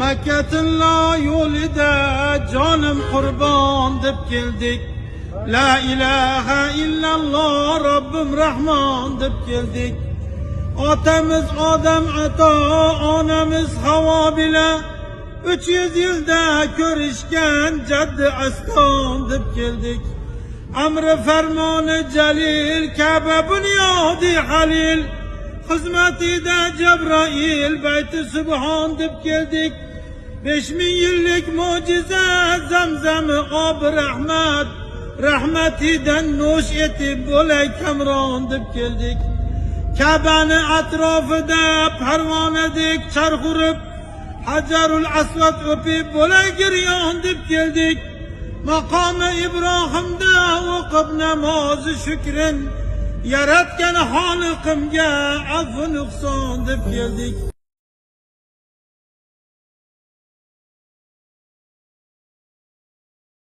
Makkatillo yo'lida jonim qurbon deb keldik. La ilaha illalloh Robbim Rahmon deb keldik. Otamiz Odam ato, onamiz Havo bila 300 yilda ko'rishgan jaddi aston deb keldik. Amri farmoni jalil, Ka'ba bunyodi halil, xizmatida Jabroil, bayti subhon deb keldik. 5000 yillik mo'jiza, Zamzami obi rahmat, rahmatidan no'sh etib bo'lay kamron deb keldik. Ka'bani atrofida parvonadek charx urib, Hajarul Asvad o'pib bo'lay giryon deb keldik. Maqomi Ibrohimda o'qib namozi shukrin, yaratgan Xoliqimga afv nuqson deb keldik.